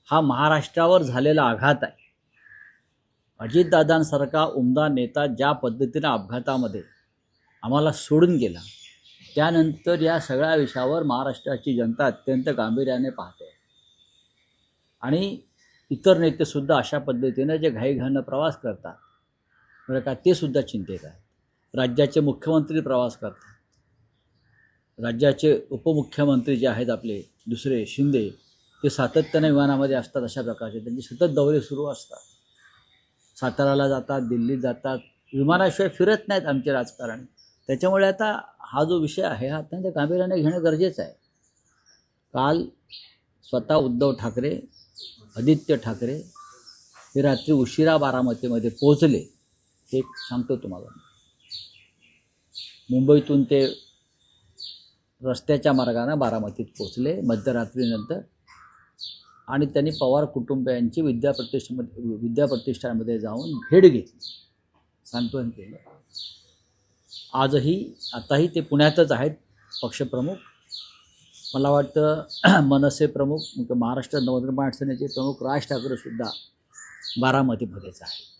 हा महाराष्ट्रावर झालेला आघात आहे. अजितदादांसारखा उमदा नेता ज्या पद्धतीनं अपघातामध्ये आम्हाला सोडून गेला, त्यानंतर या सगळ्या विषयावर महाराष्ट्राची जनता अत्यंत गांभीर्याने पाहते. आणि इतर नेतेसुद्धा अशा पद्धतीनं जे घाईघाईनं प्रवास करतात, बरं का, ते सुद्धा चिंतेत आहेत. राज्याचे मुख्यमंत्री प्रवास करतात, राज्याचे उपमुख्यमंत्री जे आहेत आपले दुसरे शिंदे, ते सातत्याने विमानामध्ये असतात. अशा प्रकारचे त्यांचे सतत दौरे सुरू असतात. साताराला जातात, दिल्लीत जातात, विमानाशिवाय फिरत नाहीत आमचे राजकारणी. त्याच्यामुळे आता हा जो विषय आहे हा अत्यंत गांभीर्याने घेणं गरजेचं आहे. काल स्वतः उद्धव ठाकरे, आदित्य ठाकरे हे रात्री उशिरा बारामतीमध्ये पोहोचले. हे सांगतो तुम्हाला. मुंबईतून ते रस्त्याच्या मार्गाने बारामतीत पोहोचले मध्यरात्रीनंतर, आणि त्यांनी पवार कुटुंबियांची विद्याप्रतिष्ठानमध्ये जाऊन भेट घेतली, सांत्वन केलं. आताही ते पुण्यातच आहेत पक्षप्रमुख. मला वाटतं मनसे प्रमुख, महाराष्ट्र नवनिर्माण सेनेचे प्रमुख राज ठाकरेसुद्धा बारामतीमध्येच आहे.